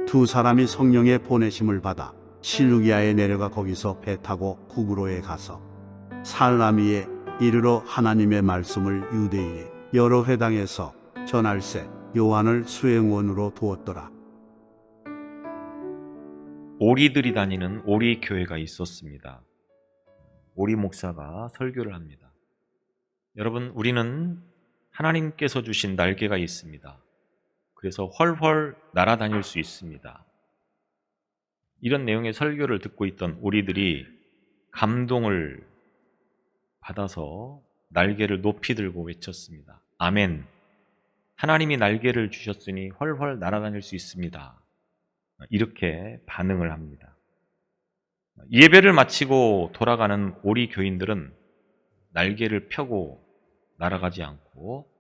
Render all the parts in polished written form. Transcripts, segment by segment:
두 사람이 성령의 보내심을 받아 실루기아에 내려가 거기서 배 타고 구브로에 가서 살라미에 이르러 하나님의 말씀을 유대인의 여러 회당에서 전할세 요한을 수행원으로 두었더라. 오리들이 다니는 오리 교회가 있었습니다. 오리 목사가 설교를 합니다. 여러분, 우리는 하나님께서 주신 날개가 있습니다. 그래서 훨훨 날아다닐 수 있습니다. 이런 내용의 설교를 듣고 있던 오리들이 감동을 받아서 날개를 높이 들고 외쳤습니다. 아멘. 하나님이 날개를 주셨으니 훨훨 날아다닐 수 있습니다. 이렇게 반응을 합니다. 예배를 마치고 돌아가는 오리 교인들은 날개를 펴고 날아가지 않고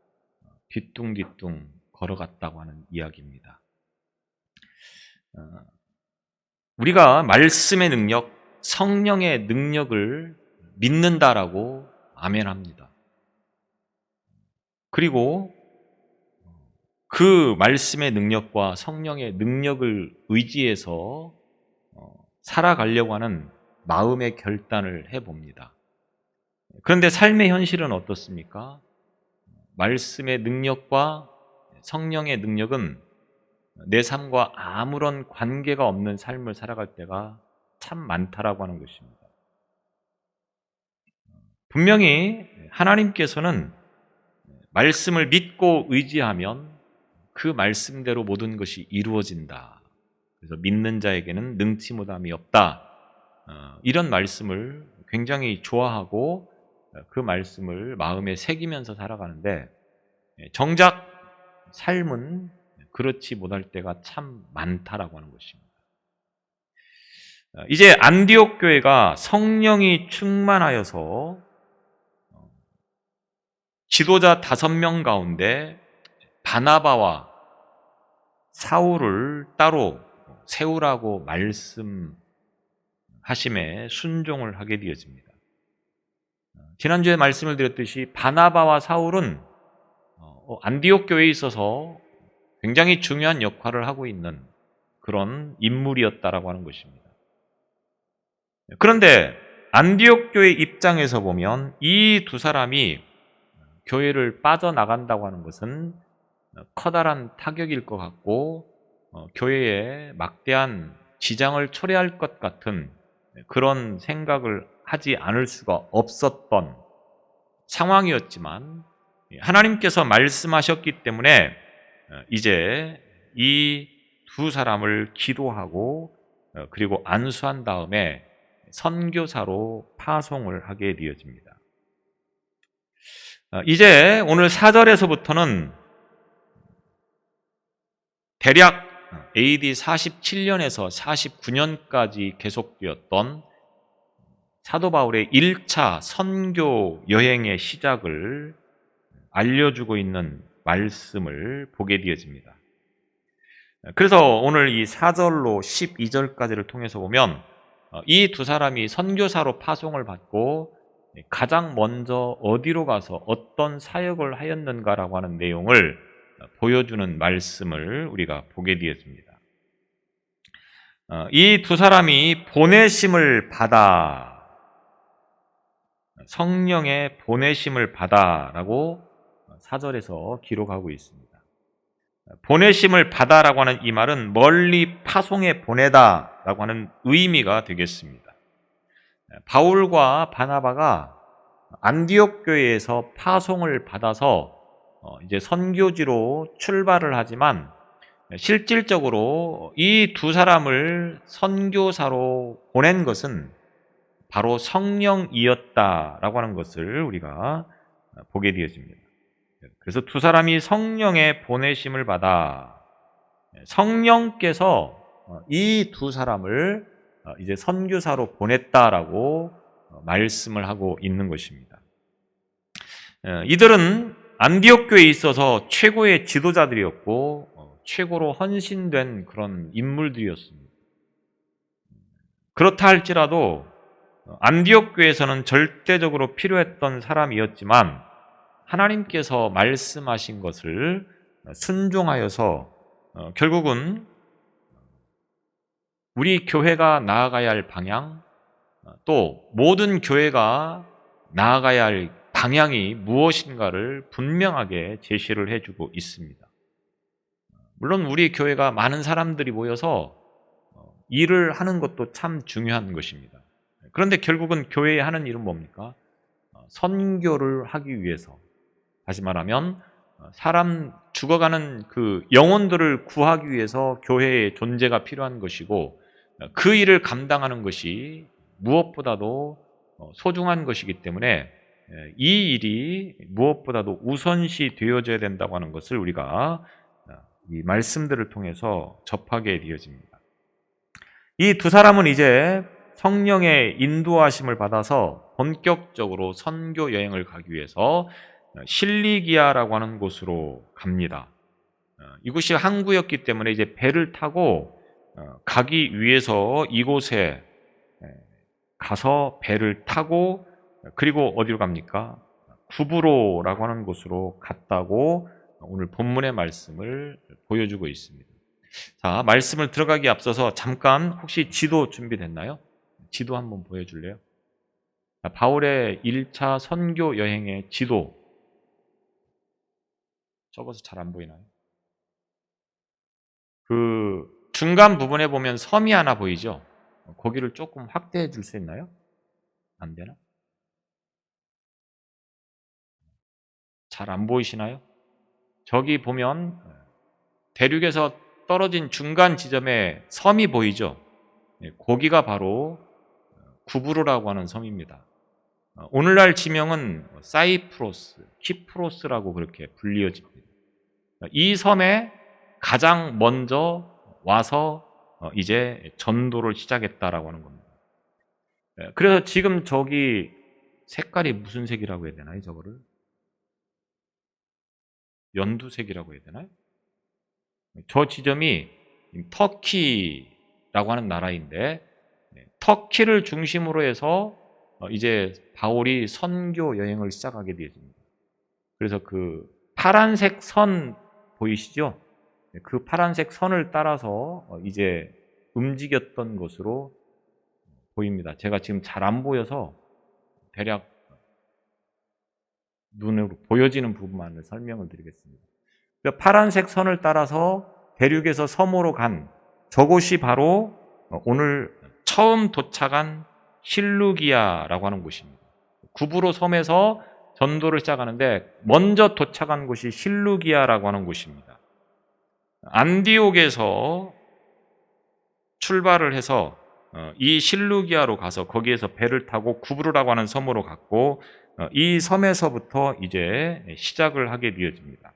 뒤뚱뒤뚱 걸어갔다고 하는 이야기입니다. 우리가 말씀의 능력, 성령의 능력을 믿는다라고 아멘합니다. 그리고 그 말씀의 능력과 성령의 능력을 의지해서 살아가려고 하는 마음의 결단을 해봅니다. 그런데 삶의 현실은 어떻습니까? 말씀의 능력과 성령의 능력은 내 삶과 아무런 관계가 없는 삶을 살아갈 때가 참 많다라고 하는 것입니다. 분명히 하나님께서는 말씀을 믿고 의지하면 그 말씀대로 모든 것이 이루어진다. 그래서 믿는 자에게는 능치 못함이 없다. 이런 말씀을 굉장히 좋아하고 그 말씀을 마음에 새기면서 살아가는데 정작 삶은 그렇지 못할 때가 참 많다라고 하는 것입니다. 이제 안디옥 교회가 성령이 충만하여서 지도자 5명 가운데 바나바와 사울을 따로 세우라고 말씀하심에 순종을 하게 되어집니다. 지난주에 말씀을 드렸듯이 바나바와 사울은 안디옥 교회에 있어서 굉장히 중요한 역할을 하고 있는 그런 인물이었다라고 하는 것입니다. 그런데 안디옥 교회 입장에서 보면 이 두 사람이 교회를 빠져나간다고 하는 것은 커다란 타격일 것 같고 교회에 막대한 지장을 초래할 것 같은 그런 생각을 하지 않을 수가 없었던 상황이었지만 하나님께서 말씀하셨기 때문에 이제 이 두 사람을 기도하고 그리고 안수한 다음에 선교사로 파송을 하게 되어집니다. 이제 오늘 4절에서부터는 대략 AD 47년에서 49년까지 계속되었던 사도 바울의 1차 선교 여행의 시작을 알려주고 있는 말씀을 보게 되어집니다. 그래서 오늘 이 4절로 12절까지를 통해서 보면 이 두 사람이 선교사로 파송을 받고 가장 먼저 어디로 가서 어떤 사역을 하였는가라고 하는 내용을 보여주는 말씀을 우리가 보게 되었습니다. 이 두 사람이 보내심을 받아, 성령의 보내심을 받아라고 4절에서 기록하고 있습니다. 보내심을 받아라고 하는 이 말은 멀리 파송해 보내다라고 하는 의미가 되겠습니다. 바울과 바나바가 안디옥 교회에서 파송을 받아서 이제 선교지로 출발을 하지만 실질적으로 이 두 사람을 선교사로 보낸 것은 바로 성령이었다라고 하는 것을 우리가 보게 되어집니다. 그래서 두 사람이 성령의 보내심을 받아 성령께서 이 두 사람을 이제 선교사로 보냈다라고 말씀을 하고 있는 것입니다. 이들은 안디옥 교회에 있어서 최고의 지도자들이었고 최고로 헌신된 그런 인물들이었습니다. 그렇다 할지라도 안디옥 교회에서는 절대적으로 필요했던 사람이었지만 하나님께서 말씀하신 것을 순종하여서 결국은 우리 교회가 나아가야 할 방향, 또 모든 교회가 나아가야 할 방향이 무엇인가를 분명하게 제시를 해주고 있습니다. 물론 우리 교회가 많은 사람들이 모여서 일을 하는 것도 참 중요한 것입니다. 그런데 결국은 교회에 하는 일은 뭡니까? 선교를 하기 위해서, 다시 말하면 사람 죽어가는 그 영혼들을 구하기 위해서 교회의 존재가 필요한 것이고, 그 일을 감당하는 것이 무엇보다도 소중한 것이기 때문에 이 일이 무엇보다도 우선시 되어져야 된다고 하는 것을 우리가 이 말씀들을 통해서 접하게 되어집니다. 이 두 사람은 이제 성령의 인도하심을 받아서 본격적으로 선교 여행을 가기 위해서 실리기아라고 하는 곳으로 갑니다. 이곳이 항구였기 때문에 이제 배를 타고 가기 위해서 이곳에 가서 배를 타고, 그리고 어디로 갑니까? 구브로라고 하는 곳으로 갔다고 오늘 본문의 말씀을 보여주고 있습니다. 자, 말씀을 들어가기 앞서서 잠깐 혹시 지도 준비됐나요? 지도 한번 보여줄래요? 바울의 1차 선교 여행의 지도. 적어서 잘 안 보이나요? 그 중간 부분에 보면 섬이 하나 보이죠? 거기를 조금 확대해 줄 수 있나요? 안 되나? 잘 안 보이시나요? 저기 보면 대륙에서 떨어진 중간 지점에 섬이 보이죠? 거기가 바로 구브로라고 하는 섬입니다. 오늘날 지명은 사이프로스, 키프로스라고 그렇게 불리어집니다. 이 섬에 가장 먼저 와서 이제 전도를 시작했다라고 하는 겁니다. 그래서 지금 저기 색깔이 무슨 색이라고 해야 되나요? 저거를 연두색이라고 해야 되나요? 저 지점이 터키라고 하는 나라인데, 터키를 중심으로 해서 이제 바울이 선교 여행을 시작하게 되었습니다. 그래서 그 파란색 선 보이시죠? 그 파란색 선을 따라서 이제 움직였던 것으로 보입니다. 제가 지금 잘 안 보여서 대략 눈으로 보여지는 부분만을 설명을 드리겠습니다. 파란색 선을 따라서 대륙에서 섬으로 간 저곳이 바로 오늘 처음 도착한 실루기아라고 하는 곳입니다. 구브로 섬에서 전도를 시작하는데 먼저 도착한 곳이 실루기아라고 하는 곳입니다. 안디옥에서 출발을 해서 이 실루기아로 가서 거기에서 배를 타고 구브로라고 하는 섬으로 갔고, 이 섬에서부터 이제 시작을 하게 되어집니다.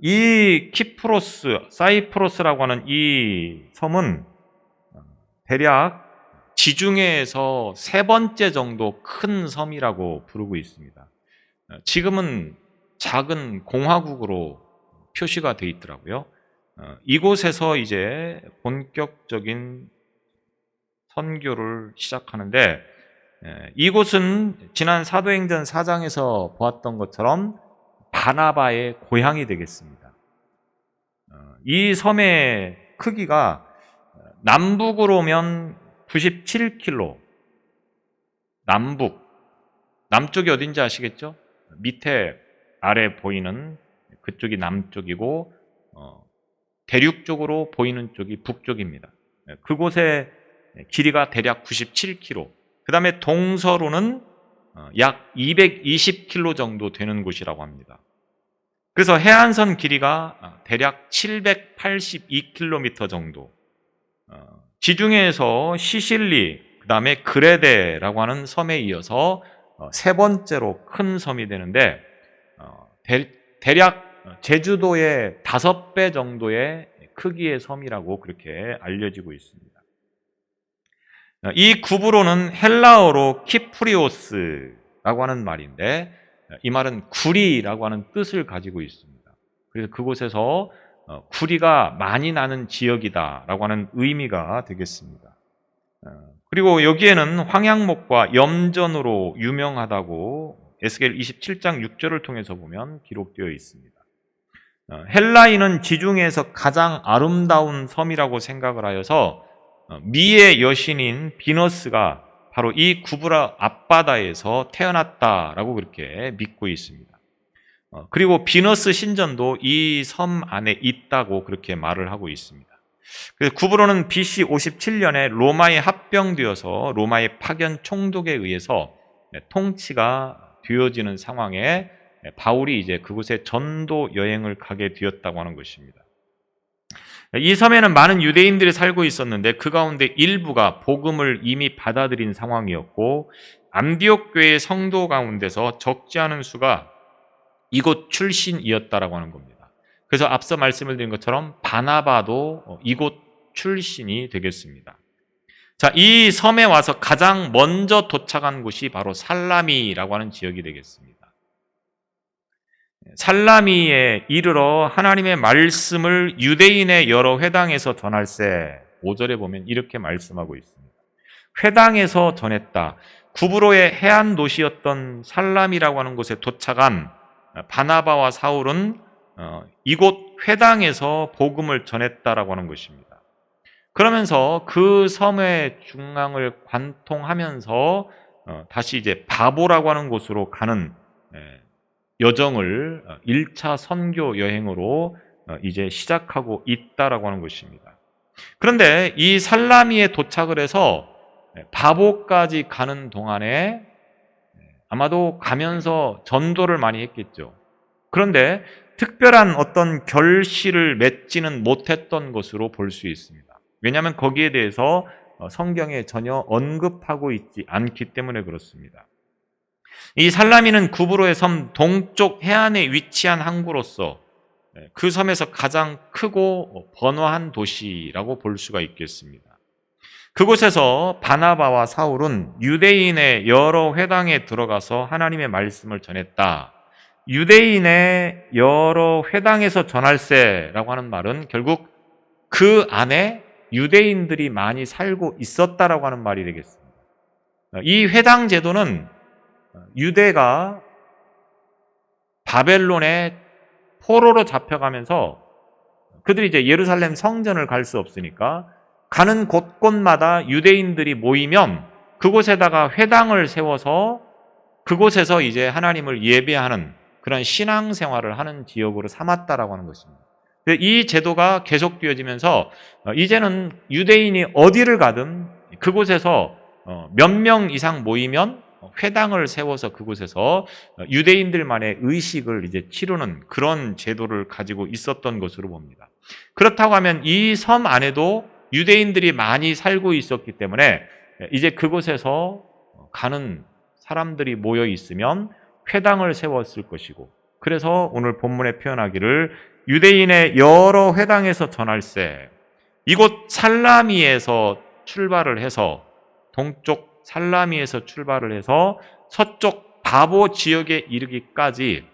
이 키프로스, 사이프로스라고 하는 이 섬은 대략 지중해에서 세 번째 정도 큰 섬이라고 부르고 있습니다. 지금은 작은 공화국으로 표시가 되어 있더라고요. 이곳에서 이제 본격적인 선교를 시작하는데, 이곳은 지난 사도행전 4장에서 보았던 것처럼 바나바의 고향이 되겠습니다. 이 섬의 크기가 남북으로 오면 97km, 남쪽이 어딘지 아시겠죠? 밑에 아래 보이는 그쪽이 남쪽이고, 대륙 쪽으로 보이는 쪽이 북쪽입니다. 그곳의 길이가 대략 97km, 그 다음에 동서로는 약 220km 정도 되는 곳이라고 합니다. 그래서 해안선 길이가 대략 782km 정도, 지중해에서 시실리, 그 다음에 그레데라고 하는 섬에 이어서 세 번째로 큰 섬이 되는데, 대략 제주도의 5배 정도의 크기의 섬이라고 그렇게 알려지고 있습니다. 이 구브로는 헬라어로 키프리오스라고 하는 말인데, 이 말은 구리라고 하는 뜻을 가지고 있습니다. 그래서 그곳에서 구리가 많이 나는 지역이다라고 하는 의미가 되겠습니다. 그리고 여기에는 황양목과 염전으로 유명하다고 에스겔 27장 6절을 통해서 보면 기록되어 있습니다. 헬라인은 지중해에서 가장 아름다운 섬이라고 생각을 하여서 미의 여신인 비너스가 바로 이 구브라 앞바다에서 태어났다라고 그렇게 믿고 있습니다. 그리고 비너스 신전도 이 섬 안에 있다고 그렇게 말을 하고 있습니다. 그래서 구브로는 BC 57년에 로마에 합병되어서 로마의 파견 총독에 의해서 통치가 되어지는 상황에 바울이 이제 그곳에 전도 여행을 가게 되었다고 하는 것입니다. 이 섬에는 많은 유대인들이 살고 있었는데 그 가운데 일부가 복음을 이미 받아들인 상황이었고 안디옥 교회의 성도 가운데서 적지 않은 수가 이곳 출신이었다라고 하는 겁니다. 그래서 앞서 말씀을 드린 것처럼 바나바도 이곳 출신이 되겠습니다. 자, 이 섬에 와서 가장 먼저 도착한 곳이 바로 살라미라고 하는 지역이 되겠습니다. 살라미에 이르러 하나님의 말씀을 유대인의 여러 회당에서 전할세. 5절에 보면 이렇게 말씀하고 있습니다. 회당에서 전했다. 구브로의 해안 도시였던 살람이라고 하는 곳에 도착한 바나바와 사울은 이곳 회당에서 복음을 전했다라고 하는 것입니다. 그러면서 그 섬의 중앙을 관통하면서 다시 이제 바보라고 하는 곳으로 가는 여정을 1차 선교 여행으로 이제 시작하고 있다라고 하는 것입니다. 그런데 이 살라미에 도착을 해서 바보까지 가는 동안에 아마도 가면서 전도를 많이 했겠죠. 그런데 특별한 어떤 결실을 맺지는 못했던 것으로 볼 수 있습니다. 왜냐하면 거기에 대해서 성경에 전혀 언급하고 있지 않기 때문에 그렇습니다. 이 살라미는 구브로의 섬 동쪽 해안에 위치한 항구로서 그 섬에서 가장 크고 번화한 도시라고 볼 수가 있겠습니다. 그곳에서 바나바와 사울은 유대인의 여러 회당에 들어가서 하나님의 말씀을 전했다. 유대인의 여러 회당에서 전할세라고 하는 말은 결국 그 안에 유대인들이 많이 살고 있었다라고 하는 말이 되겠습니다. 이 회당 제도는 유대가 바벨론의 포로로 잡혀가면서 그들이 이제 예루살렘 성전을 갈 수 없으니까 가는 곳곳마다 유대인들이 모이면 그곳에다가 회당을 세워서 그곳에서 이제 하나님을 예배하는 그런 신앙생활을 하는 지역으로 삼았다라고 하는 것입니다. 이 제도가 계속되어지면서 이제는 유대인이 어디를 가든 그곳에서 몇 명 이상 모이면 회당을 세워서 그곳에서 유대인들만의 의식을 이제 치르는 그런 제도를 가지고 있었던 것으로 봅니다. 그렇다고 하면 이 섬 안에도 유대인들이 많이 살고 있었기 때문에 이제 그곳에서 가는 사람들이 모여 있으면 회당을 세웠을 것이고, 그래서 오늘 본문에 표현하기를 유대인의 여러 회당에서 전할세, 이곳 살라미에서 출발을 해서 동쪽 살라미에서 출발을 해서 서쪽 바보 지역에 이르기까지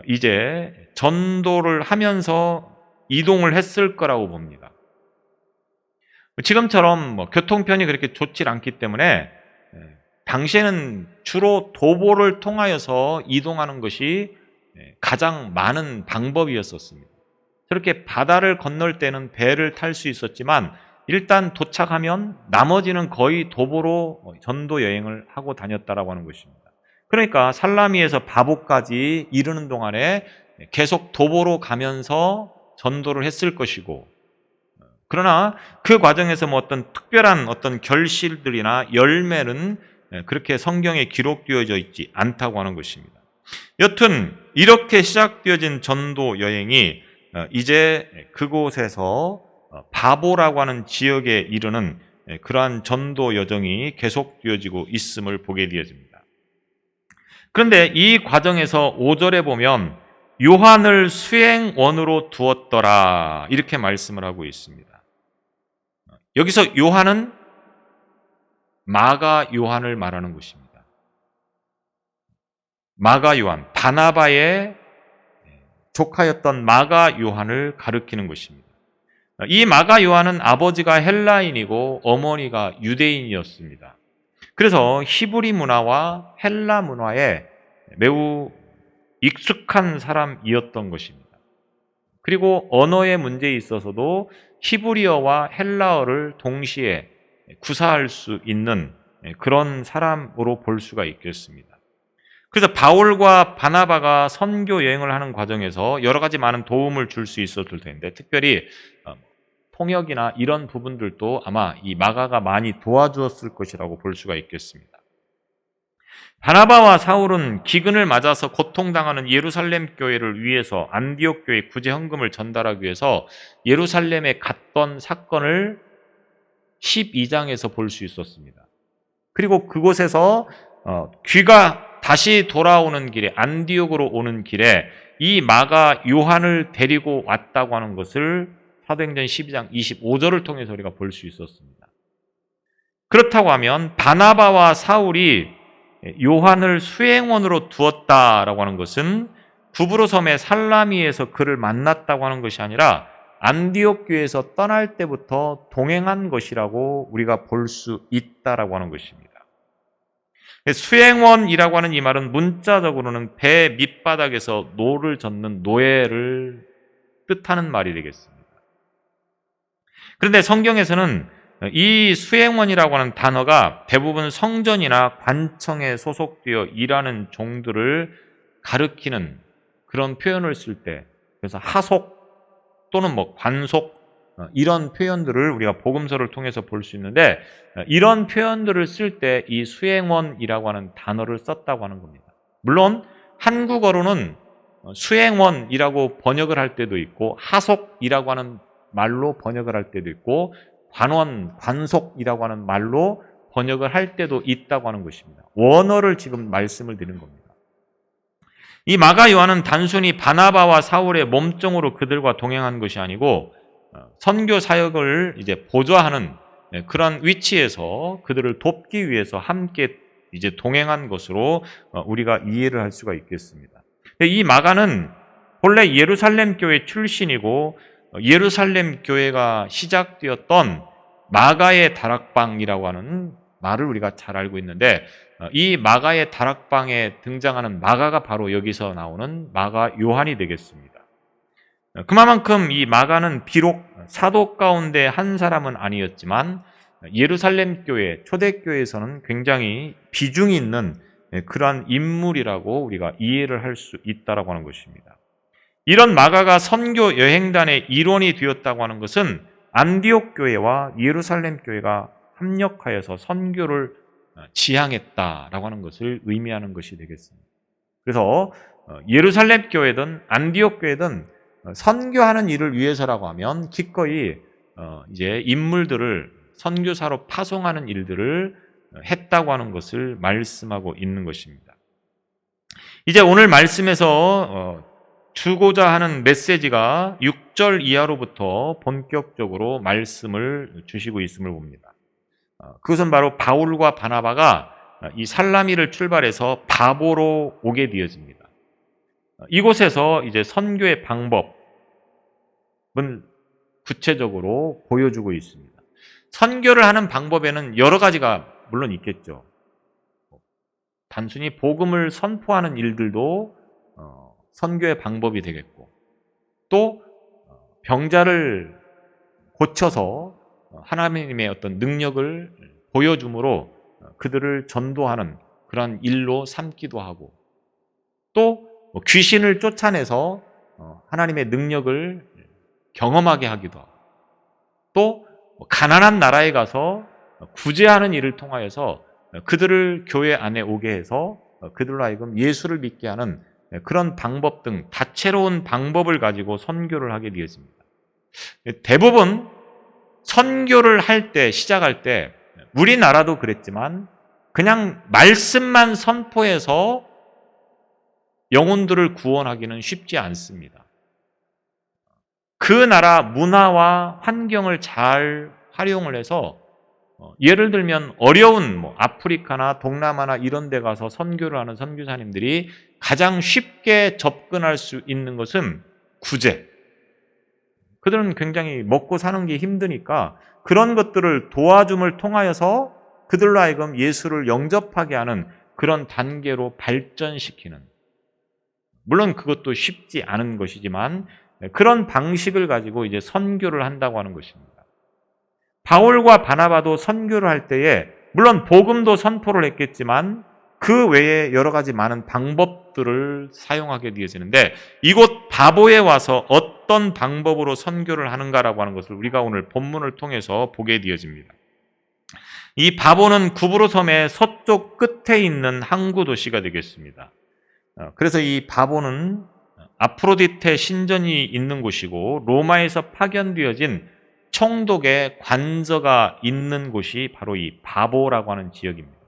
이제 전도를 하면서 이동을 했을 거라고 봅니다. 지금처럼 교통편이 그렇게 좋지 않기 때문에 당시에는 주로 도보를 통하여서 이동하는 것이 가장 많은 방법이었었습니다. 저렇게 바다를 건널 때는 배를 탈 수 있었지만 일단 도착하면 나머지는 거의 도보로 전도 여행을 하고 다녔다라고 하는 것입니다. 그러니까 살라미에서 바보까지 이르는 동안에 계속 도보로 가면서 전도를 했을 것이고, 그러나 그 과정에서 어떤 특별한 어떤 결실들이나 열매는 그렇게 성경에 기록되어져 있지 않다고 하는 것입니다. 여튼 이렇게 시작되어진 전도 여행이 이제 그곳에서 바보라고 하는 지역에 이르는 그러한 전도 여정이 계속되어지고 있음을 보게 되어집니다. 그런데 이 과정에서 5절에 보면 요한을 수행원으로 두었더라 이렇게 말씀을 하고 있습니다. 여기서 요한은 마가 요한을 말하는 것입니다. 마가 요한, 바나바의 조카였던 마가 요한을 가리키는 것입니다. 이 마가 요한은 아버지가 헬라인이고 어머니가 유대인이었습니다. 그래서 히브리 문화와 헬라 문화에 매우 익숙한 사람이었던 것입니다. 그리고 언어의 문제에 있어서도 히브리어와 헬라어를 동시에 구사할 수 있는 그런 사람으로 볼 수가 있겠습니다. 그래서 바울과 바나바가 선교 여행을 하는 과정에서 여러 가지 많은 도움을 줄 수 있었을 텐데, 특별히 통역이나 이런 부분들도 아마 이 마가가 많이 도와주었을 것이라고 볼 수가 있겠습니다. 바나바와 사울은 기근을 맞아서 고통당하는 예루살렘 교회를 위해서 안디옥 교회 구제 헌금을 전달하기 위해서 예루살렘에 갔던 사건을 12장에서 볼 수 있었습니다. 그리고 그곳에서 귀가 다시 돌아오는 길에, 안디옥으로 오는 길에 이 마가 요한을 데리고 왔다고 하는 것을 사도행전 12장 25절을 통해서 우리가 볼 수 있었습니다. 그렇다고 하면 바나바와 사울이 요한을 수행원으로 두었다라고 하는 것은 구브로 섬의 살라미에서 그를 만났다고 하는 것이 아니라 안디옥 교회에서 떠날 때부터 동행한 것이라고 우리가 볼 수 있다라고 하는 것입니다. 수행원이라고 하는 이 말은 문자적으로는 배 밑바닥에서 노를 젓는 노예를 뜻하는 말이 되겠습니다. 그런데 성경에서는 이 수행원이라고 하는 단어가 대부분 성전이나 관청에 소속되어 일하는 종들을 가리키는 그런 표현을 쓸 때, 그래서 하속 또는 관속 이런 표현들을 우리가 복음서를 통해서 볼 수 있는데, 이런 표현들을 쓸 때 이 수행원이라고 하는 단어를 썼다고 하는 겁니다. 물론 한국어로는 수행원이라고 번역을 할 때도 있고 하속이라고 하는 말로 번역을 할 때도 있고 관원, 관속이라고 하는 말로 번역을 할 때도 있다고 하는 것입니다. 원어를 지금 말씀을 드리는 겁니다. 이 마가 요한은 단순히 바나바와 사울의 몸종으로 그들과 동행한 것이 아니고 선교 사역을 이제 보좌하는 그런 위치에서 그들을 돕기 위해서 함께 이제 동행한 것으로 우리가 이해를 할 수가 있겠습니다. 이 마가는 본래 예루살렘 교회 출신이고 예루살렘 교회가 시작되었던 마가의 다락방이라고 하는 말을 우리가 잘 알고 있는데, 이 마가의 다락방에 등장하는 마가가 바로 여기서 나오는 마가 요한이 되겠습니다. 그만큼 이 마가는 비록 사도 가운데 한 사람은 아니었지만 예루살렘 교회, 초대교회에서는 굉장히 비중이 있는 그러한 인물이라고 우리가 이해를 할 수 있다고 하는 것입니다. 이런 마가가 선교 여행단의 일원이 되었다고 하는 것은 안디옥 교회와 예루살렘 교회가 합력하여서 선교를 지향했다라고 하는 것을 의미하는 것이 되겠습니다. 그래서 예루살렘 교회든 안디옥 교회든 선교하는 일을 위해서라고 하면 기꺼이 이제 인물들을 선교사로 파송하는 일들을 했다고 하는 것을 말씀하고 있는 것입니다. 이제 오늘 말씀에서 주고자 하는 메시지가 6절 이하로부터 본격적으로 말씀을 주시고 있음을 봅니다. 그것은 바로 바울과 바나바가 이 살라미를 출발해서 바보로 오게 되어집니다. 이곳에서 이제 선교의 방법은 구체적으로 보여주고 있습니다. 선교를 하는 방법에는 여러 가지가 물론 있겠죠. 단순히 복음을 선포하는 일들도 선교의 방법이 되겠고, 또 병자를 고쳐서 하나님의 어떤 능력을 보여줌으로 그들을 전도하는 그런 일로 삼기도 하고, 또 귀신을 쫓아내서 하나님의 능력을 경험하게 하기도 하고, 또 가난한 나라에 가서 구제하는 일을 통하여서 그들을 교회 안에 오게 해서 그들로 하여금 예수를 믿게 하는 그런 방법 등 다채로운 방법을 가지고 선교를 하게 되었습니다. 대부분 선교를 할 때, 시작할 때 우리나라도 그랬지만 그냥 말씀만 선포해서 영혼들을 구원하기는 쉽지 않습니다. 그 나라 문화와 환경을 잘 활용을 해서 예를 들면 어려운 아프리카나 동남아나 이런 데 가서 선교를 하는 선교사님들이 가장 쉽게 접근할 수 있는 것은 구제. 그들은 굉장히 먹고 사는 게 힘드니까 그런 것들을 도와줌을 통하여서 그들로 하여금 예수를 영접하게 하는 그런 단계로 발전시키는, 물론 그것도 쉽지 않은 것이지만 그런 방식을 가지고 이제 선교를 한다고 하는 것입니다. 바울과 바나바도 선교를 할 때에 물론 복음도 선포를 했겠지만 그 외에 여러 가지 많은 방법들을 사용하게 되어지는데 이곳 바보에 와서 어떤 방법으로 선교를 하는가라고 하는 것을 우리가 오늘 본문을 통해서 보게 되어집니다. 이 바보는 구브로 섬의 서쪽 끝에 있는 항구 도시가 되겠습니다. 그래서 이 바보는 아프로디테 신전이 있는 곳이고 로마에서 파견되어진 총독의 관저가 있는 곳이 바로 이 바보라고 하는 지역입니다.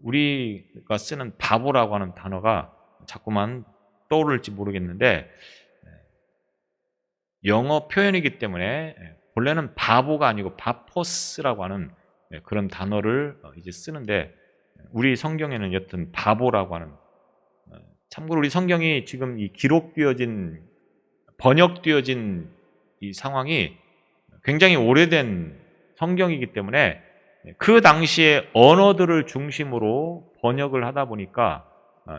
우리가 쓰는 바보라고 하는 단어가 자꾸만 떠오를지 모르겠는데 영어 표현이기 때문에 본래는 바보가 아니고 바포스라고 하는 그런 단어를 이제 쓰는데 우리 성경에는 여튼 바보라고 하는 참고로 우리 성경이 지금 이 기록되어진 번역되어진 이 상황이 굉장히 오래된 성경이기 때문에 그 당시의 언어들을 중심으로 번역을 하다 보니까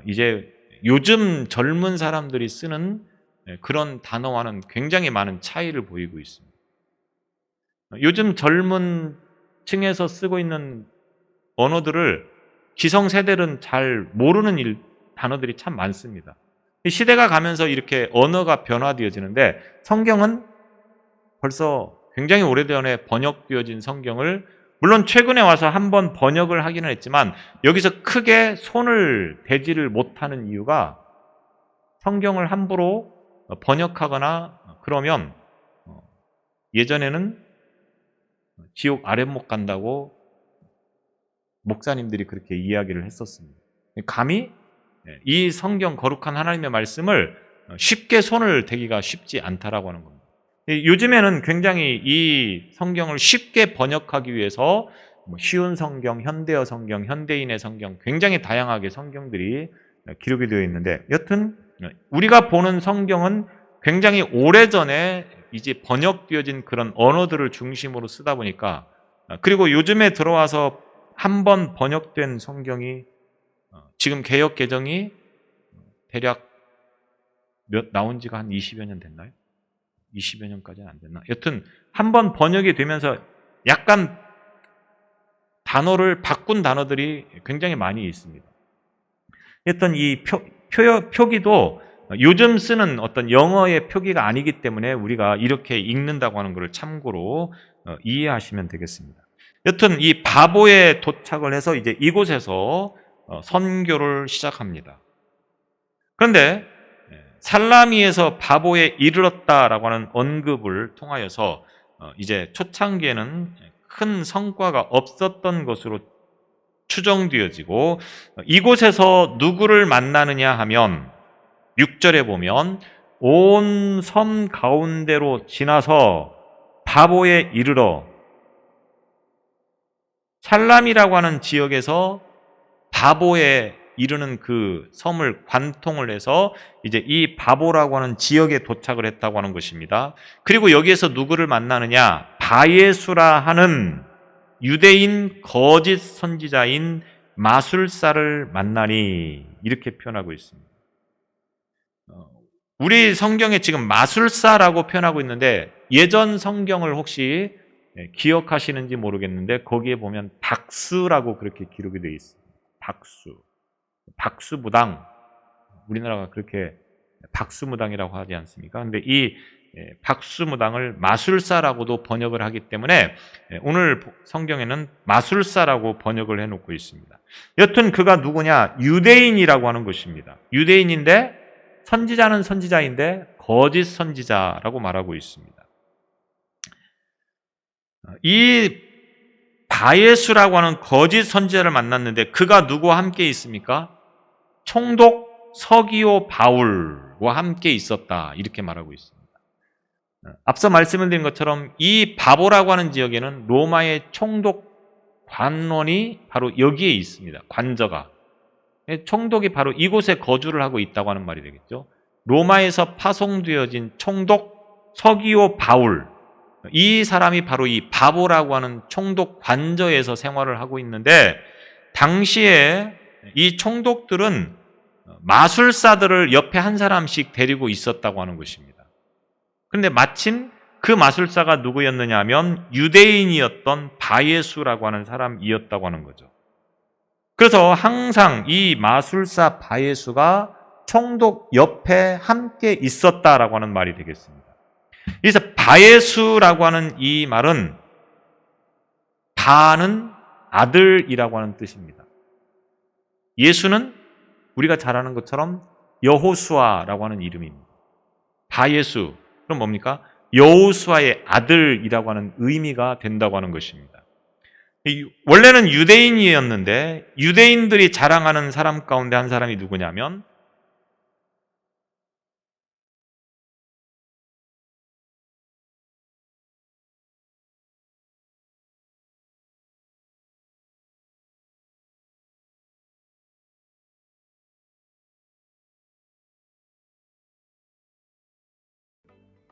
이제 요즘 젊은 사람들이 쓰는 그런 단어와는 굉장히 많은 차이를 보이고 있습니다. 요즘 젊은 층에서 쓰고 있는 언어들을 기성세대는 잘 모르는 단어들이 참 많습니다. 시대가 가면서 이렇게 언어가 변화되어지는데 성경은 벌써 굉장히 오래전에 번역되어진 성경을 물론 최근에 와서 한번 번역을 하기는 했지만 여기서 크게 손을 대지를 못하는 이유가 성경을 함부로 번역하거나 그러면 예전에는 지옥 아랫목 간다고 목사님들이 그렇게 이야기를 했었습니다. 감히 이 성경 거룩한 하나님의 말씀을 쉽게 손을 대기가 쉽지 않다라고 하는 겁니다. 요즘에는 굉장히 이 성경을 쉽게 번역하기 위해서 쉬운 성경, 현대어 성경, 현대인의 성경 굉장히 다양하게 성경들이 기록이 되어 있는데 여튼 우리가 보는 성경은 굉장히 오래전에 이제 번역되어진 그런 언어들을 중심으로 쓰다 보니까 그리고 요즘에 들어와서 한번 번역된 성경이 지금 개역 개정이 대략 나온 지가 한 20여 년 됐나요? 20여 년까지는 안 됐나? 여튼 한번 번역이 되면서 약간 단어를 바꾼 단어들이 굉장히 많이 있습니다. 여튼 이 표기도 요즘 쓰는 어떤 영어의 표기가 아니기 때문에 우리가 이렇게 읽는다고 하는 것을 참고로 이해하시면 되겠습니다. 여튼 이 바보에 도착을 해서 이제 이곳에서 선교를 시작합니다. 그런데 살라미에서 바보에 이르렀다라고 하는 언급을 통하여서 이제 초창기에는 큰 성과가 없었던 것으로 추정되어지고 이곳에서 누구를 만나느냐 하면 6절에 보면 온 섬 가운데로 지나서 바보에 이르러 살람이라고 하는 지역에서 바보에 이르는 그 섬을 관통을 해서 이제 이 바보라고 하는 지역에 도착을 했다고 하는 것입니다. 그리고 여기에서 누구를 만나느냐? 바예수라 하는 유대인 거짓 선지자인 마술사를 만나니 이렇게 표현하고 있습니다. 우리 성경에 지금 마술사라고 표현하고 있는데 예전 성경을 혹시 기억하시는지 모르겠는데 거기에 보면 박수라고 그렇게 기록이 되어 있습니다. 박수무당, 우리나라가 그렇게 박수무당이라고 하지 않습니까? 그런데 이 박수무당을 마술사라고도 번역을 하기 때문에 오늘 성경에는 마술사라고 번역을 해놓고 있습니다. 여튼 그가 누구냐? 유대인이라고 하는 것입니다. 유대인인데 선지자는 선지자인데 거짓 선지자라고 말하고 있습니다. 이 바예수라고 하는 거짓 선지자를 만났는데 그가 누구와 함께 있습니까? 총독 서기오 바울과 함께 있었다 이렇게 말하고 있습니다. 앞서 말씀을 드린 것처럼 이 바보라고 하는 지역에는 로마의 총독 관원이 바로 여기에 있습니다. 관저가. 총독이 바로 이곳에 거주를 하고 있다고 하는 말이 되겠죠. 로마에서 파송되어진 총독 서기오 바울, 이 사람이 바로 이 바보라고 하는 총독 관저에서 생활을 하고 있는데 당시에 이 총독들은 마술사들을 옆에 한 사람씩 데리고 있었다고 하는 것입니다. 그런데 마침 그 마술사가 누구였느냐 하면 유대인이었던 바예수라고 하는 사람이었다고 하는 거죠. 그래서 항상 이 마술사 바예수가 총독 옆에 함께 있었다라고 하는 말이 되겠습니다. 그래서 바예수라고 하는 이 말은 바는 아들이라고 하는 뜻입니다. 예수는 우리가 잘 아는 것처럼 여호수아라고 하는 이름입니다. 바예수, 그럼 뭡니까? 여호수아의 아들이라고 하는 의미가 된다고 하는 것입니다. 원래는 유대인이었는데 유대인들이 자랑하는 사람 가운데 한 사람이 누구냐면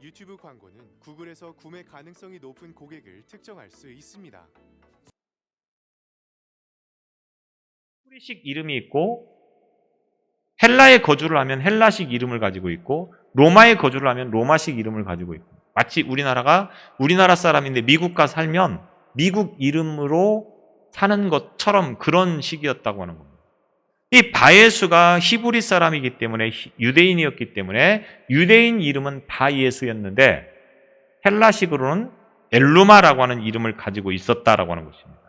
유튜브 광고는 구글에서 구매 가능성이 높은 고객을 특정할 수 있습니다. 히브리식 이름이 있고 헬라에 거주를 하면 헬라식 이름을 가지고 있고 로마에 거주를 하면 로마식 이름을 가지고 있고 마치 우리나라가 우리나라 사람인데 미국 가 살면 미국 이름으로 사는 것처럼 그런 식이었다고 하는 겁니다. 이 바예수가 히브리 사람이기 때문에 유대인이었기 때문에 유대인 이름은 바예수였는데 헬라식으로는 엘루마라고 하는 이름을 가지고 있었다라고 하는 것입니다.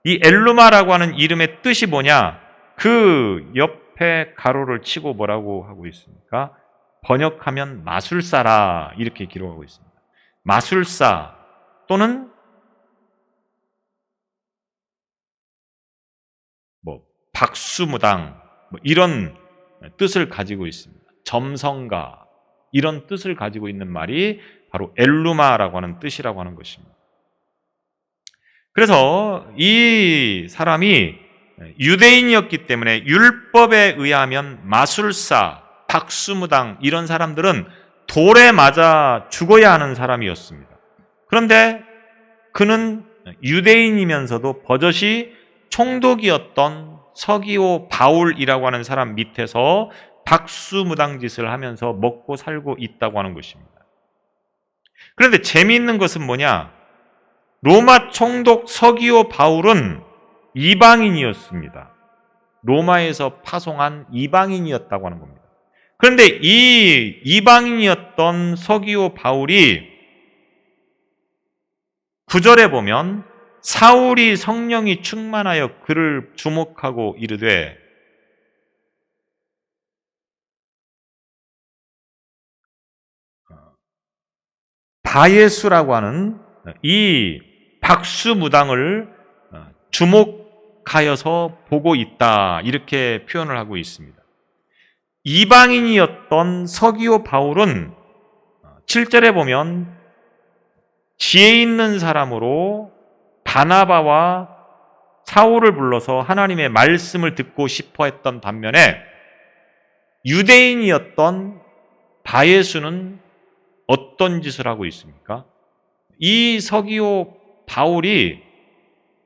이 엘루마라고 하는 이름의 뜻이 뭐냐? 그 옆에 가로를 치고 뭐라고 하고 있습니까? 번역하면 마술사라 이렇게 기록하고 있습니다. 마술사 또는 박수무당 이런 뜻을 가지고 있습니다. 점성가 이런 뜻을 가지고 있는 말이 바로 엘루마라고 하는 뜻이라고 하는 것입니다. 그래서 이 사람이 유대인이었기 때문에 율법에 의하면 마술사, 박수무당 이런 사람들은 돌에 맞아 죽어야 하는 사람이었습니다. 그런데 그는 유대인이면서도 버젓이 총독이었던 서기오 바울이라고 하는 사람 밑에서 박수무당짓을 하면서 먹고 살고 있다고 하는 것입니다. 그런데 재미있는 것은 뭐냐? 로마 총독 서기오 바울은 이방인이었습니다. 로마에서 파송한 이방인이었다고 하는 겁니다. 그런데 이 이방인이었던 서기오 바울이 9절에 보면 사울이 성령이 충만하여 그를 주목하고 이르되 바예수라고 하는 이 박수무당을 주목하여서 보고 있다 이렇게 표현을 하고 있습니다. 이방인이었던 서기오 바울은 7절에 보면 지혜 있는 사람으로 바나바와 사울을 불러서 하나님의 말씀을 듣고 싶어 했던 반면에 유대인이었던 바예수는 어떤 짓을 하고 있습니까? 이 서기오 바울이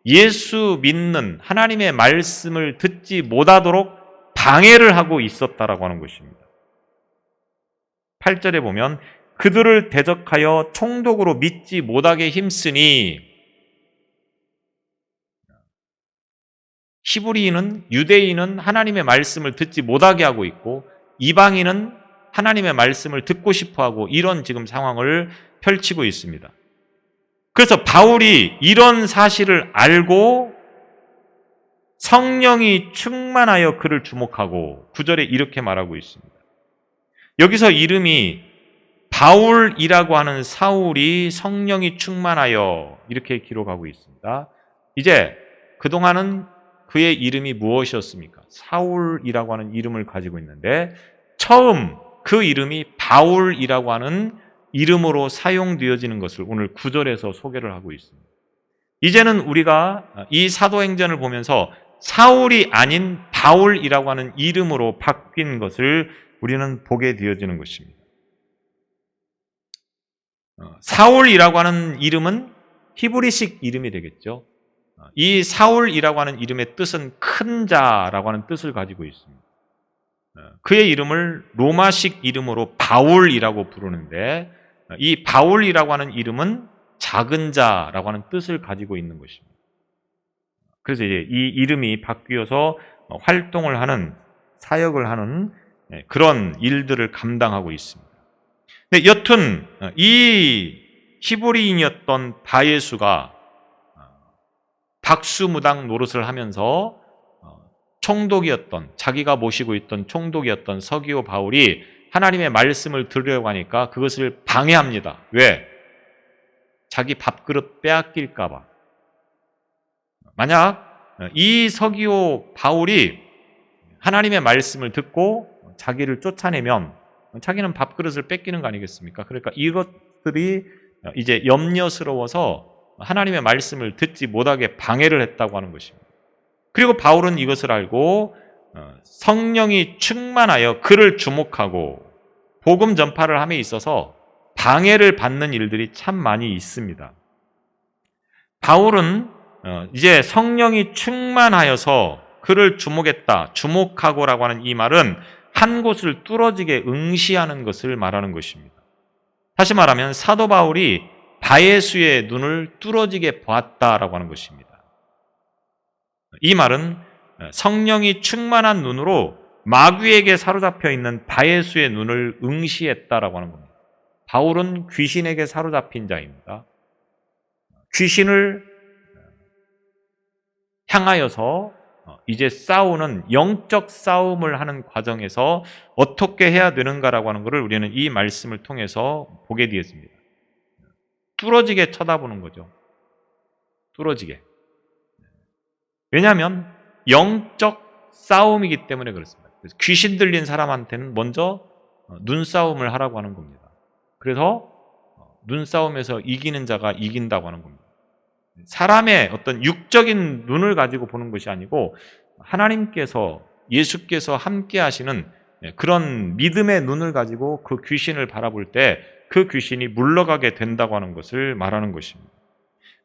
예수 믿는 하나님의 말씀을 듣지 못하도록 방해를 하고 있었다라고 하는 것입니다. 8절에 보면 그들을 대적하여 총독으로 믿지 못하게 힘쓰니 히브리인은 유대인은 하나님의 말씀을 듣지 못하게 하고 있고 이방인은 하나님의 말씀을 듣고 싶어하고 이런 지금 상황을 펼치고 있습니다. 그래서 바울이 이런 사실을 알고 성령이 충만하여 그를 주목하고 9절에 이렇게 말하고 있습니다. 여기서 이름이 바울이라고 하는 사울이 성령이 충만하여 이렇게 기록하고 있습니다. 이제 그동안은 그의 이름이 무엇이었습니까? 사울이라고 하는 이름을 가지고 있는데 처음 그 이름이 바울이라고 하는 이름으로 사용되어지는 것을 오늘 9절에서 소개를 하고 있습니다. 이제는 우리가 이 사도행전을 보면서 사울이 아닌 바울이라고 하는 이름으로 바뀐 것을 우리는 보게 되어지는 것입니다. 사울이라고 하는 이름은 히브리식 이름이 되겠죠. 이 사울이라고 하는 이름의 뜻은 큰 자라고 하는 뜻을 가지고 있습니다. 그의 이름을 로마식 이름으로 바울이라고 부르는데 이 바울이라고 하는 이름은 작은 자라고 하는 뜻을 가지고 있는 것입니다. 그래서 이제 이 이름이 바뀌어서 활동을 하는, 사역을 하는 그런 일들을 감당하고 있습니다. 근데 여튼 이 히브리인이었던 바예수가 박수무당 노릇을 하면서 총독이었던, 자기가 모시고 있던 총독이었던 서기오 바울이 하나님의 말씀을 들으려고 하니까 그것을 방해합니다. 왜? 자기 밥그릇 빼앗길까 봐. 만약 이 서기오 바울이 하나님의 말씀을 듣고 자기를 쫓아내면 자기는 밥그릇을 뺏기는 거 아니겠습니까? 그러니까 이것들이 이제 염려스러워서 하나님의 말씀을 듣지 못하게 방해를 했다고 하는 것입니다. 그리고 바울은 이것을 알고 성령이 충만하여 그를 주목하고 복음 전파를 함에 있어서 방해를 받는 일들이 참 많이 있습니다. 바울은 이제 성령이 충만하여서 그를 주목했다. 주목하고라고 하는 이 말은 한 곳을 뚫어지게 응시하는 것을 말하는 것입니다. 다시 말하면 사도 바울이 바예수의 눈을 뚫어지게 보았다라고 하는 것입니다. 이 말은 성령이 충만한 눈으로 마귀에게 사로잡혀 있는 바예수의 눈을 응시했다라고 하는 겁니다. 바울은 귀신에게 사로잡힌 자입니다. 귀신을 향하여서 이제 싸우는, 영적 싸움을 하는 과정에서 어떻게 해야 되는가라고 하는 것을 우리는 이 말씀을 통해서 보게 되었습니다. 뚫어지게 쳐다보는 거죠. 뚫어지게. 왜냐하면 영적 싸움이기 때문에 그렇습니다. 그래서 귀신 들린 사람한테는 먼저 눈싸움을 하라고 하는 겁니다. 그래서 눈싸움에서 이기는 자가 이긴다고 하는 겁니다. 사람의 어떤 육적인 눈을 가지고 보는 것이 아니고 하나님께서, 예수께서 함께 하시는 그런 믿음의 눈을 가지고 그 귀신을 바라볼 때 그 귀신이 물러가게 된다고 하는 것을 말하는 것입니다.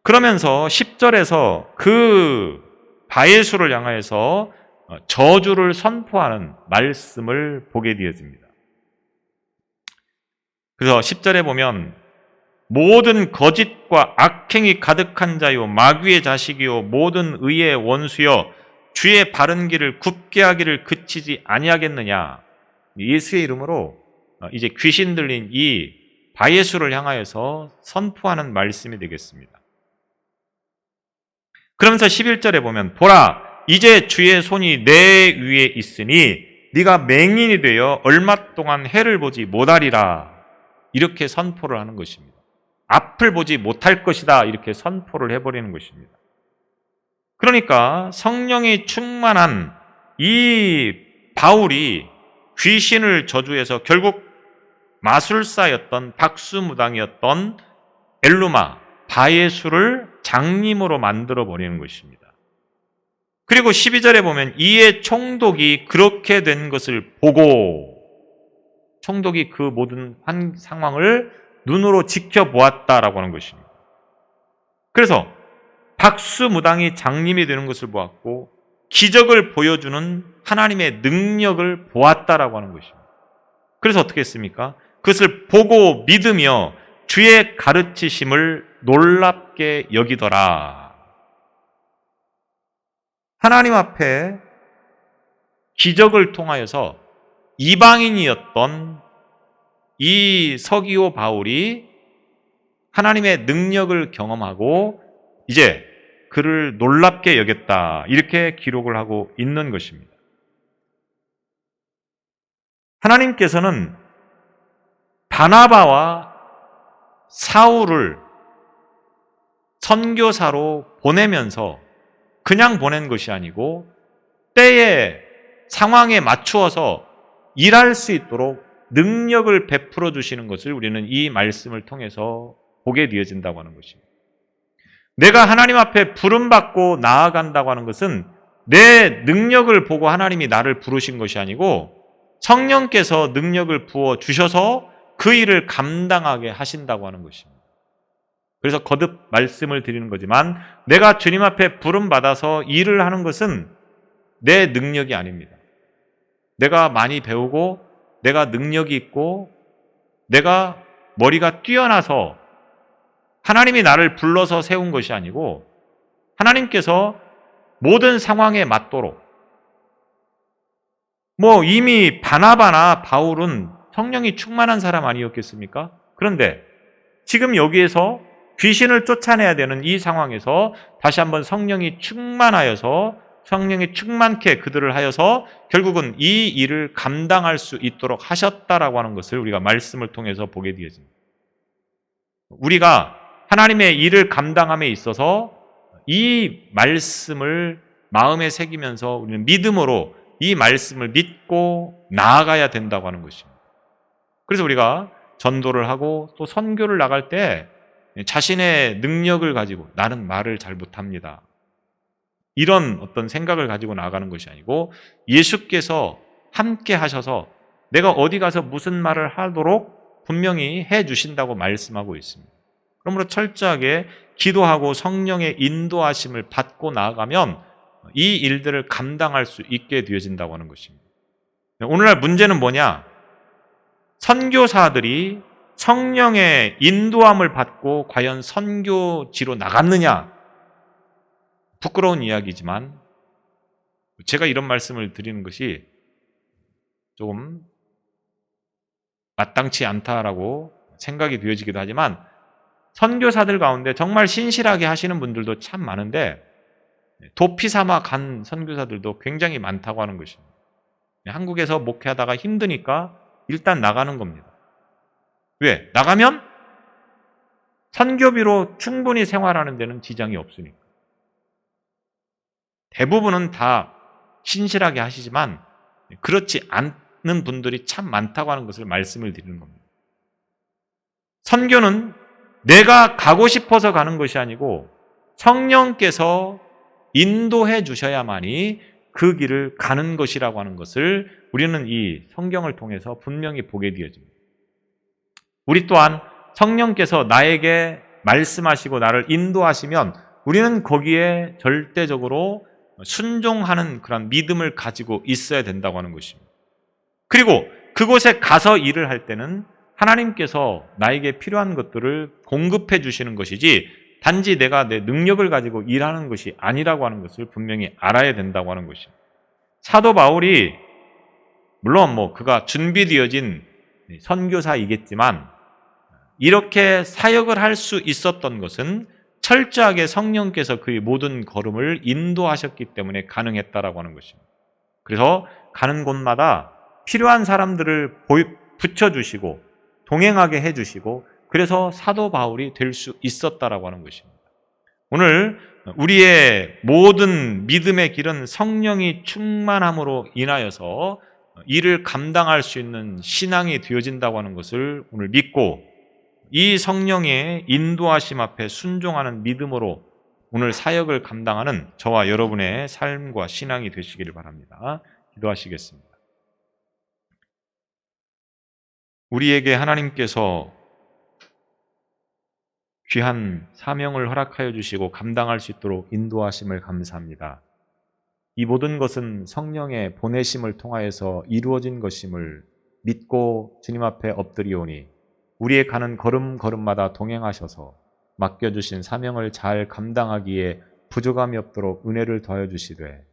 그러면서 10절에서 그 바예수를 향하여서 저주를 선포하는 말씀을 보게 되어집니다. 그래서 10절에 보면 모든 거짓과 악행이 가득한 자요 마귀의 자식이요 모든 의의 원수여 주의 바른 길을 굽게 하기를 그치지 아니하겠느냐. 예수의 이름으로 이제 귀신 들린 이 바예수를 향하여서 선포하는 말씀이 되겠습니다. 그러면서 11절에 보면 보라 이제 주의 손이 내 위에 있으니 네가 맹인이 되어 얼마 동안 해를 보지 못하리라. 이렇게 선포를 하는 것입니다. 앞을 보지 못할 것이다. 이렇게 선포를 해버리는 것입니다. 그러니까 성령이 충만한 이 바울이 귀신을 저주해서 결국 마술사였던, 박수무당이었던 엘루마, 바예수를 장님으로 만들어 버리는 것입니다. 그리고 12절에 보면 이에 총독이 그렇게 된 것을 보고, 총독이 그 모든 상황을 눈으로 지켜보았다라고 하는 것입니다. 그래서 박수무당이 장님이 되는 것을 보았고 기적을 보여주는 하나님의 능력을 보았다라고 하는 것입니다. 그래서 어떻게 했습니까? 그것을 보고 믿으며 주의 가르치심을 놀랍게 여기더라. 하나님 앞에 기적을 통하여서 이방인이었던 이 서기오 바울이 하나님의 능력을 경험하고 이제 그를 놀랍게 여겼다. 이렇게 기록을 하고 있는 것입니다. 하나님께서는 바나바와 사울을 선교사로 보내면서 그냥 보낸 것이 아니고 때에 상황에 맞추어서 일할 수 있도록 능력을 베풀어 주시는 것을 우리는 이 말씀을 통해서 보게 되어진다고 하는 것입니다. 내가 하나님 앞에 부름받고 나아간다고 하는 것은 내 능력을 보고 하나님이 나를 부르신 것이 아니고 성령께서 능력을 부어 주셔서 그 일을 감당하게 하신다고 하는 것입니다. 그래서 거듭 말씀을 드리는 거지만 내가 주님 앞에 부름받아서 일을 하는 것은 내 능력이 아닙니다. 내가 많이 배우고 내가 능력이 있고 내가 머리가 뛰어나서 하나님이 나를 불러서 세운 것이 아니고 하나님께서 모든 상황에 맞도록 이미 바나바나 바울은 성령이 충만한 사람 아니었겠습니까? 그런데 지금 여기에서 귀신을 쫓아내야 되는 이 상황에서 다시 한번 성령이 충만하여서 성령이 충만케 그들을 하여서 결국은 이 일을 감당할 수 있도록 하셨다라고 하는 것을 우리가 말씀을 통해서 보게 되어집니다. 우리가 하나님의 일을 감당함에 있어서 이 말씀을 마음에 새기면서 우리는 믿음으로 이 말씀을 믿고 나아가야 된다고 하는 것입니다. 그래서 우리가 전도를 하고 또 선교를 나갈 때 자신의 능력을 가지고 나는 말을 잘 못합니다. 이런 어떤 생각을 가지고 나아가는 것이 아니고 예수께서 함께 하셔서 내가 어디 가서 무슨 말을 하도록 분명히 해 주신다고 말씀하고 있습니다. 그러므로 철저하게 기도하고 성령의 인도하심을 받고 나아가면 이 일들을 감당할 수 있게 되어진다고 하는 것입니다. 오늘날 문제는 뭐냐? 선교사들이 성령의 인도함을 받고 과연 선교지로 나갔느냐? 부끄러운 이야기지만 제가 이런 말씀을 드리는 것이 조금 마땅치 않다라고 생각이 되어지기도 하지만 선교사들 가운데 정말 신실하게 하시는 분들도 참 많은데 도피 삼아 간 선교사들도 굉장히 많다고 하는 것입니다. 한국에서 목회하다가 힘드니까 일단 나가는 겁니다. 왜? 나가면 선교비로 충분히 생활하는 데는 지장이 없으니까. 대부분은 다 신실하게 하시지만 그렇지 않는 분들이 참 많다고 하는 것을 말씀을 드리는 겁니다. 선교는 내가 가고 싶어서 가는 것이 아니고 성령께서 인도해 주셔야만이 그 길을 가는 것이라고 하는 것을 우리는 이 성경을 통해서 분명히 보게 되어집니다. 우리 또한 성령께서 나에게 말씀하시고 나를 인도하시면 우리는 거기에 절대적으로 순종하는 그런 믿음을 가지고 있어야 된다고 하는 것입니다. 그리고 그곳에 가서 일을 할 때는 하나님께서 나에게 필요한 것들을 공급해 주시는 것이지 단지 내가 내 능력을 가지고 일하는 것이 아니라고 하는 것을 분명히 알아야 된다고 하는 것입니다. 사도 바울이 물론 그가 준비되어진 선교사이겠지만 이렇게 사역을 할 수 있었던 것은 철저하게 성령께서 그의 모든 걸음을 인도하셨기 때문에 가능했다라고 하는 것입니다. 그래서 가는 곳마다 필요한 사람들을 붙여주시고 동행하게 해주시고 그래서 사도 바울이 될 수 있었다라고 하는 것입니다. 오늘 우리의 모든 믿음의 길은 성령이 충만함으로 인하여서 이를 감당할 수 있는 신앙이 되어진다고 하는 것을 오늘 믿고 이 성령의 인도하심 앞에 순종하는 믿음으로 오늘 사역을 감당하는 저와 여러분의 삶과 신앙이 되시기를 바랍니다. 기도하시겠습니다. 우리에게 하나님께서 귀한 사명을 허락하여 주시고 감당할 수 있도록 인도하심을 감사합니다. 이 모든 것은 성령의 보내심을 통하여서 이루어진 것임을 믿고 주님 앞에 엎드리오니 우리의 가는 걸음걸음마다 동행하셔서 맡겨주신 사명을 잘 감당하기에 부족함이 없도록 은혜를 더하여 주시되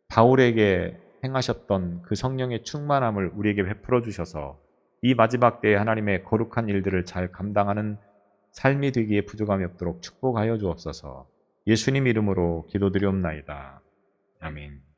바울에게 행하셨던 그 성령의 충만함을 우리에게 베풀어 주셔서 이 마지막 때에 하나님의 거룩한 일들을 잘 감당하는 삶이 되기에 부족함이 없도록 축복하여 주옵소서. 예수님 이름으로 기도드리옵나이다. 아멘.